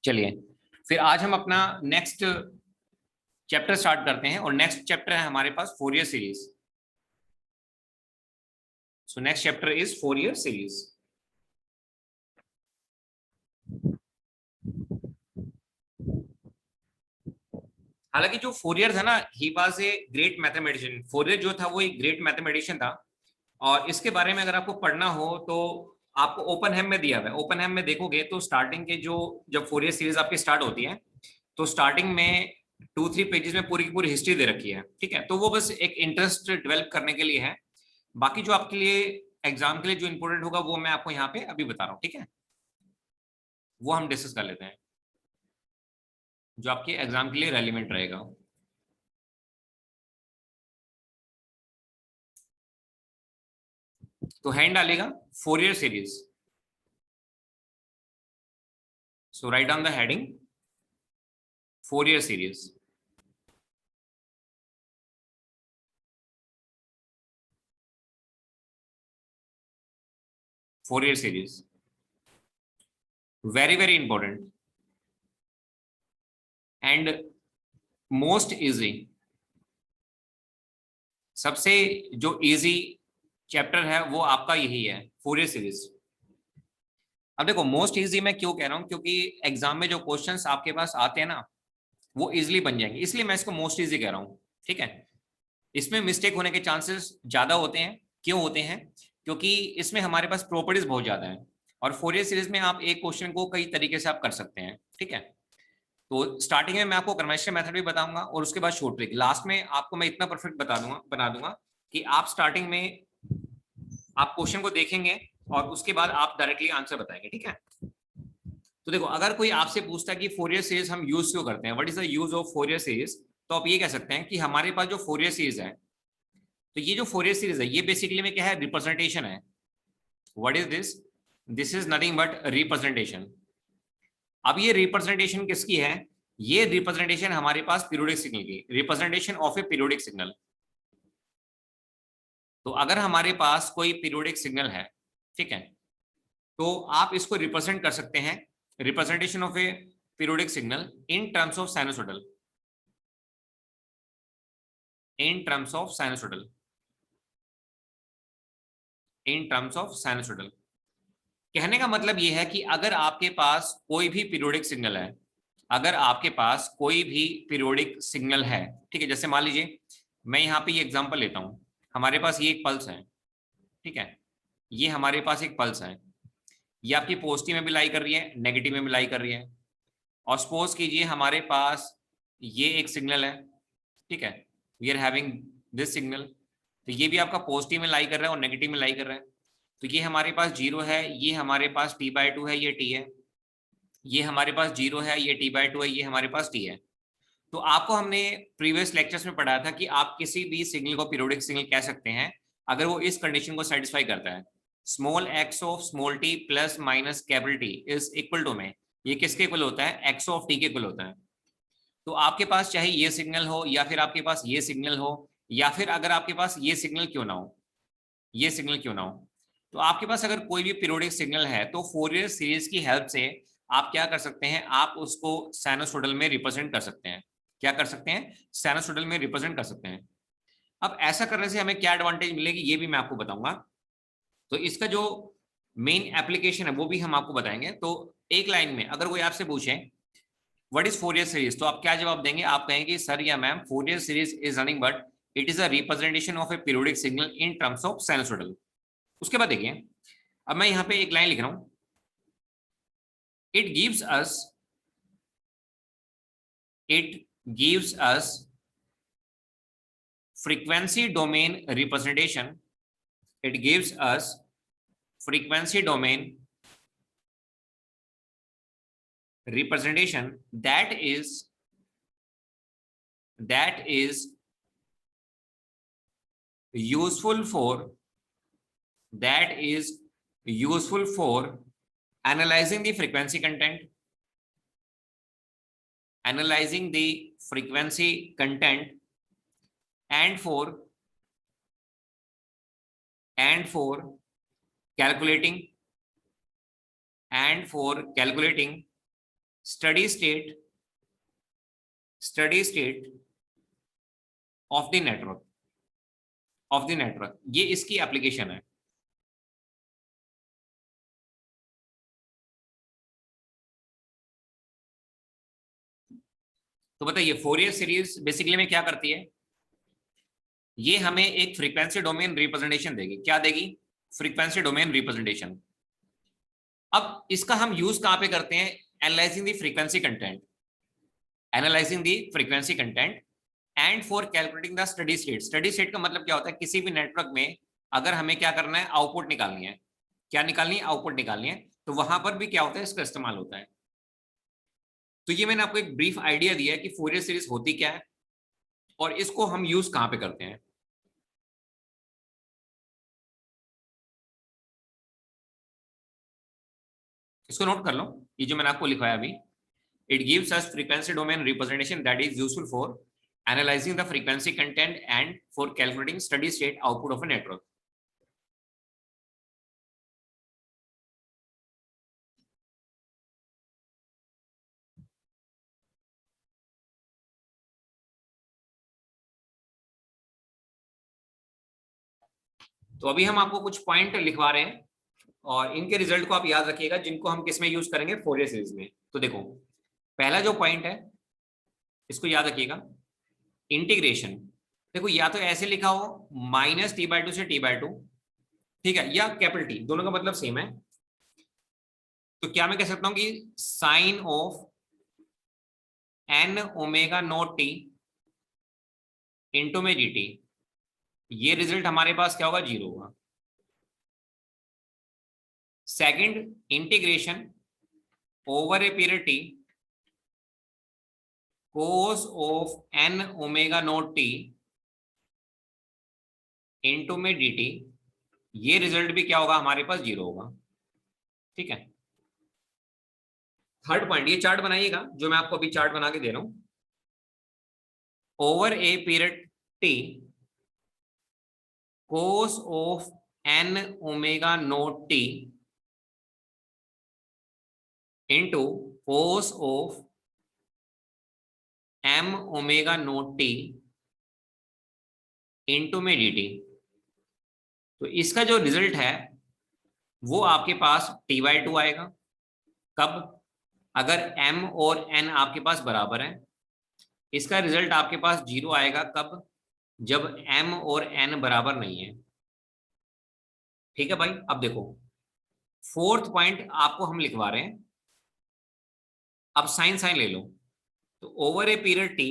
चलिए फिर आज हम अपना नेक्स्ट चैप्टर स्टार्ट करते हैं और नेक्स्ट चैप्टर है हमारे पास Fourier series. So next chapter is Fourier series. हालांकि जो फोरियर था ना, he was a great mathematician. Fourier जो था वो एक ग्रेट मैथमेटिशियन था। और इसके बारे में अगर आपको पढ़ना हो तो आपको ओपनहेम में दिया हुआ है। ओपनहेम में देखोगे तो स्टार्टिंग के जो जब फोरियर सीरीज आपकी स्टार्ट होती है तो स्टार्टिंग में 2-3 पेजेस में पूरी की पूरी हिस्ट्री दे रखी है। ठीक है, तो वो बस एक इंटरेस्ट डेवलप करने के लिए है। बाकी जो आपके लिए एग्जाम के लिए जो इंपॉर्टेंट होगा वो मैं आपको यहाँ पे अभी बता रहा हूँ। ठीक है, वो हम डिस्कस कर लेते हैं जो आपके एग्जाम के लिए रेलिवेंट रहेगा। तो हैंड डालेगा Fourier series. So right on the heading Fourier series. Fourier series very very important and most easy. सबसे जो इजी चैप्टर है वो आपका यही है, फोरियर सीरीज। अब देखो मोस्ट इजी मैं क्यों कह रहा हूं, क्योंकि एग्जाम में जो क्वेश्चंस आपके पास आते हैं ना वो इजिली बन जाएंगे, इसलिए मैं इसको मोस्ट इजी कह रहा हूं। ठीक है, इसमें मिस्टेक होने के चांसेस ज्यादा होते हैं। क्यों होते हैं? क्योंकि इसमें हमारे पास प्रॉपर्टीज बहुत ज्यादा है और फोरियर सीरीज में आप एक क्वेश्चन को कई तरीके से आप कर सकते हैं। ठीक है, तो स्टार्टिंग में मैं आपको कन्वेंशनल मेथड भी बताऊंगा और उसके बाद शॉर्ट ट्रिक। लास्ट में आपको मैं इतना परफेक्ट बना दूंगा कि आप स्टार्टिंग में आप क्वेश्चन को देखेंगे और उसके बाद आप डायरेक्टली आंसर बताएंगे। ठीक है, तो देखो अगर कोई आपसे पूछता है कि फोरियर सीरीज हम यूज क्यों करते हैं, what is the use of Fourier series, तो आप ये कह सकते हैं कि हमारे पास जो फोरियर सीरीज है, तो ये जो फोरियर सीरीज है ये बेसिकली में क्या है, रिप्रेजेंटेशन है। What is this? This is nothing but representation. अब ये रिप्रेजेंटेशन किसकी है? ये रिप्रेजेंटेशन हमारे पास पीरियोडिक सिग्नल की, representation of A periodic signal. तो अगर हमारे पास कोई पीरियोडिक सिग्नल है, ठीक है, तो आप इसको रिप्रेजेंट कर सकते हैं, representation of A periodic signal in terms of sinusoidal. In terms of sinusoidal. In terms of sinusoidal कहने का मतलब यह है कि अगर आपके पास कोई भी पीरियोडिक सिग्नल है, अगर आपके पास कोई भी पीरियोडिक सिग्नल है, ठीक है, जैसे मान लीजिए मैं यहाँ पे ये एग्जांपल लेता हूँ, हमारे पास ये एक पल्स है। ठीक है, ये हमारे पास एक पल्स है, ये आपकी पॉजिटिव में भी लाई कर रही है, नेगेटिव में भी लाई कर रही है। और सपोज कीजिए हमारे पास ये एक सिग्नल है। ठीक है, we are having this signal, तो ये भी आपका पॉजिटिव में लाई कर रहा है और नेगेटिव में लाई कर रहा है। तो ये हमारे पास 0 है, ये हमारे पास t/2 है, ये t है। ये हमारे पास 0 है, ये t/2 है, ये हमारे पास t है। तो आपको हमने प्रीवियस लेक्चर्स में पढ़ाया था कि आप किसी भी सिग्नल को पीरियोडिक सिग्नल कह सकते हैं अगर वो इस कंडीशन को सेटिस्फाई करता है, small X of small T plus minus capital T is equal to में, ये किसके इक्वल होता है? एक्स ऑफ टी के इक्वल होता है। तो आपके पास चाहे ये सिग्नल हो या फिर आपके पास ये सिग्नल हो, या फिर अगर आपके पास ये सिग्नल क्यों ना हो, ये सिग्नल क्यों ना हो, तो आपके पास अगर कोई भी पीरियोडिक सिग्नल है तो फोरियर सीरीज की हेल्प से आप क्या कर सकते हैं, आप उसको साइनसोइडल में रिप्रेजेंट कर सकते हैं। क्या कर सकते हैं? साइनसोइडल में रिप्रेजेंट कर सकते हैं। अब ऐसा करने से हमें क्या एडवांटेज मिलेगी ये भी मैं आपको बताऊंगा। तो इसका जो मेन एप्लीकेशन है वो भी हम आपको बताएंगे। तो एक लाइन में अगर कोई आपसे पूछे व्हाट इज फोरियर सीरीज, तो आप क्या जवाब देंगे? आप कहेंगे सर या ma'am Fourier series is nothing but it is a representation of A periodic signal in terms of sinusoidal. उसके बाद देखिए, अब मैं यहां पे एक लाइन लिख रहा हूं, it gives us, it gives us frequency domain representation, it gives us frequency domain representation that is useful for, that is useful for analyzing the frequency content, analyzing the frequency content and for calculating, and for calculating steady state of the network, ये इसकी application है। तो बताइए Fourier series basically में क्या करती है? ये हमें एक फ्रीक्वेंसी डोमेन रिप्रेजेंटेशन देगी। क्या देगी? Frequency domain representation. अब इसका हम यूज कहां पे करते हैं? Analysing the frequency content, and for calculating the steady state. Steady state का मतलब क्या होता है? किसी भी नेटवर्क में अगर हमें क्या करना है, आउटपुट निकालनी है। क्या निकालनी है? आउटपुट निकालनी है। तो वहां पर भी क्या होता है, इसका इस्तेमाल होता है। तो ये मैंने आपको एक ब्रीफ आइडिया दिया है कि फोरियर सीरीज होती क्या है और इसको हम यूज कहां पे करते हैं। इसको नोट कर लो, ये जो मैंने आपको लिखवाया अभी। It gives us frequency domain representation that is useful for analysing the frequency content and for calculating steady state output of a network. तो अभी हम आपको कुछ पॉइंट लिखवा रहे हैं और इनके रिजल्ट को आप याद रखिएगा, जिनको हम किस में यूज करेंगे, फोरियर सीरीज में। तो देखो, पहला जो पॉइंट है इसको याद रखिएगा, इंटीग्रेशन। देखो, या तो ऐसे लिखा हो -t/2 से t/2, ठीक है, या कैपिटल टी, दोनों का मतलब सेम है। तो क्या मैं कह सकता हूं कि sine of n omega naught T into में dt, ये रिजल्ट हमारे पास क्या होगा? 0 होगा। Second, integration over a period t cos of n omega naught T into में dt, ये रिजल्ट भी क्या होगा? हमारे पास 0 होगा। ठीक है। थर्ड पॉइंट, ये चार्ट बनाइएगा जो मैं आपको अभी चार्ट बना के दे रहा हूं। Over a period t cos of n omega naught t into cos of m omega naught t into में dt। तो इसका जो रिजल्ट है वो आपके पास t/2 आएगा। कब? अगर m और n आपके पास बराबर है। इसका रिजल्ट आपके पास 0 आएगा। कब? जब m और n बराबर नहीं है। ठीक है भाई। अब देखो, फोर्थ पॉइंट आपको हम लिखवा रहे हैं। अब साइन साइन ले लो। तो ओवर ए पीरियड t,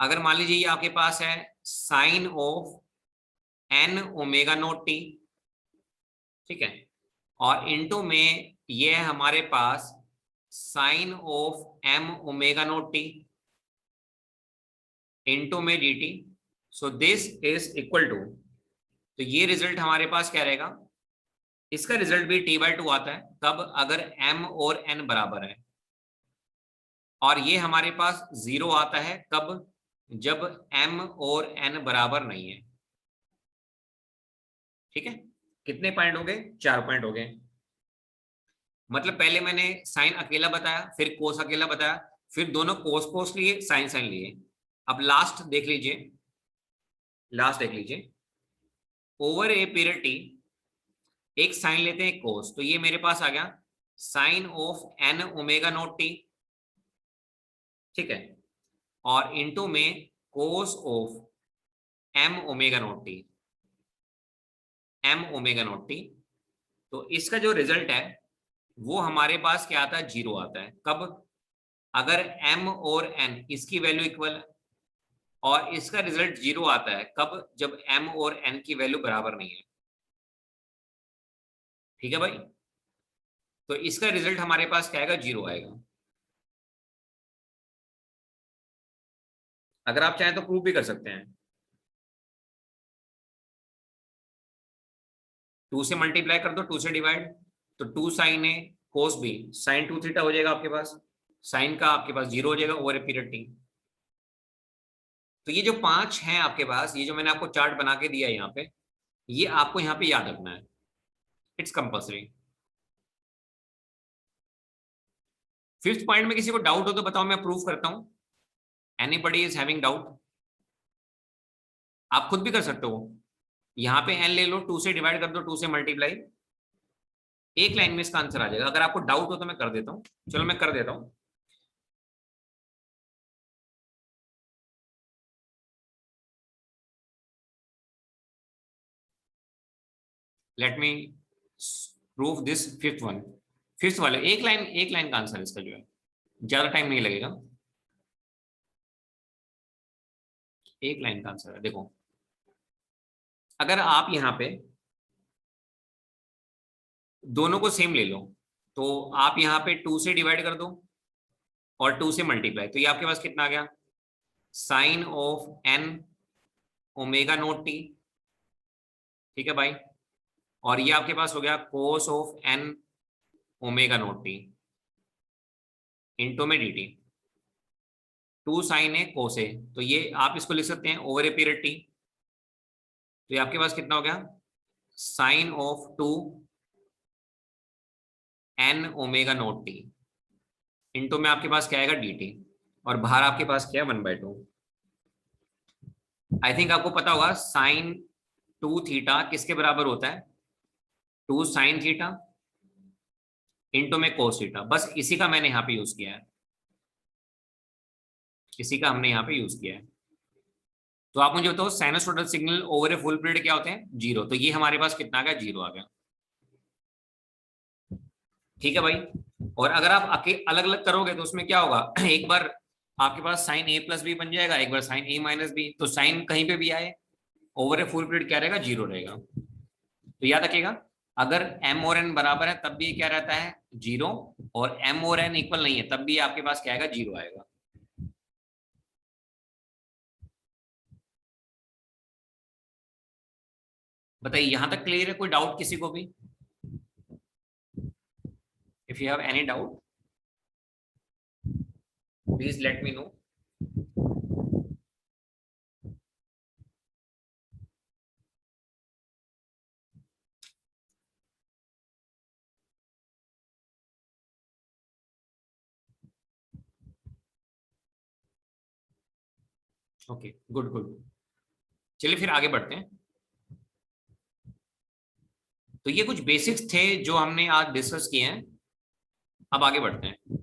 अगर मान लीजिए ये आपके पास है sine of n omega naught t, ठीक है, और इनटू में ये है हमारे पास sine of m omega naught t into में dt। So this is equal to, तो ये रिजल्ट हमारे पास क्या रहेगा? इसका रिजल्ट भी t/2 आता है। कब? अगर m और n बराबर है। और ये हमारे पास 0 आता है। कब? जब m और n बराबर नहीं है। ठीक है। कितने पॉइंट हो गए? 4 पॉइंट हो गए। मतलब पहले मैंने साइन अकेला बताया, फिर कोस अकेला बताया, फिर दोनों कोस कोस लिए, साइन साइन लिए। अब लास्ट देख लीजिए, ओवर ए पीरियड टी, एक साइन लेते हैं, एक कोस। तो ये मेरे पास आ गया sine of n omega naught T, ठीक है, और इनटू में cos of m omega naught T, तो इसका जो रिजल्ट है वो हमारे पास क्या आता है? 0 आता है। कब? अगर m और n इसकी वैल्यू इक्वल है। और इसका रिजल्ट 0 आता है। कब? जब m और n की वैल्यू बराबर नहीं है। ठीक है भाई। तो इसका रिजल्ट हमारे पास क्या आएगा? 0 आएगा। अगर आप चाहें तो प्रूव भी कर सकते हैं। 2 से मल्टीप्लाई कर दो, 2 से डिवाइड, तो 2 साइन ए कोस बी, साइन 2 थीटा हो जाएगा आपके पास। साइन का आपके पास 0 हो जाएगा ओवर ए पीरियड टी। तो ये जो 5 हैं आपके पास, ये जो मैंने आपको चार्ट बना के दिया है यहाँ पे, ये आपको यहाँ पे याद रखना है। It's compulsory. फिफ्थ पॉइंट में किसी को डाउट हो तो बताओ, मैं प्रूव करता हूं। Anybody is having doubt? आप खुद भी कर सकते हो। यहाँ पे n ले लो, 2 से डिवाइड कर दो, 2 से मल्टीप्लाई, एक लाइन में इसका आंसर आ जाएगा। अगर आपको डाउट हो तो मैं कर देता हूँ, चलो मैं कर देता हूँ। Let me prove this fifth one. Fifth वाले एक लाइन का आंसर इसका जो है, ज्यादा टाइम नहीं लगेगा, एक लाइन का आंसर है। देखो, अगर आप यहाँ पे दोनों को सेम ले लो, तो आप यहाँ पे 2 से डिवाइड कर दो और 2 से मल्टीप्लाई, तो ये आपके पास कितना आ गया, sine of n omega naught T, ठीक है भाई। और ये आपके पास हो गया cos of n omega naught T into में dt, 2 साइन है कोस है, तो ये आप इसको लिख सकते हैं ओवर ए पीरियड टी। तो ये आपके पास कितना हो गया, sine of 2 n omega naught T into में आपके पास क्या आएगा dt, और बाहर आपके पास क्या है 1/2। आई थिंक आपको पता होगा साइन 2 थीटा किसके बराबर होता है, 2 साइन थीटा इंटू में कोस थीटा। बस इसी का मैंने यहाँ पे यूज किया है, इसी का हमने यहाँ पे यूज किया है। तो आप मुझे बताओ sinusoidal signal over a full period क्या होते हैं, 0। तो ये हमारे पास कितना आ गया, 0 आ गया, ठीक है भाई। और अगर आप अलग अलग करोगे तो उसमें क्या होगा, एक बार आपके पास साइन ए प्लस बी बन जाएगा, एक बार साइन ए माइनस बी, तो साइन कहीं पे भी आए ओवर ए फुल पीरियड क्या रहेगा, 0 रहेगा। तो याद रखिएगा, अगर m और n बराबर है तब भी क्या रहता है, 0, और m और n इक्वल नहीं है तब भी आपके पास क्या आएगा, 0 आएगा। बताइए यहां तक क्लियर है, कोई डाउट किसी को भी? If you have any doubt please let me know. Okay, good good. चलिए फिर आगे बढ़ते हैं। तो ये कुछ बेसिक्स थे जो हमने आज डिस्कस किए हैं, अब आगे बढ़ते हैं।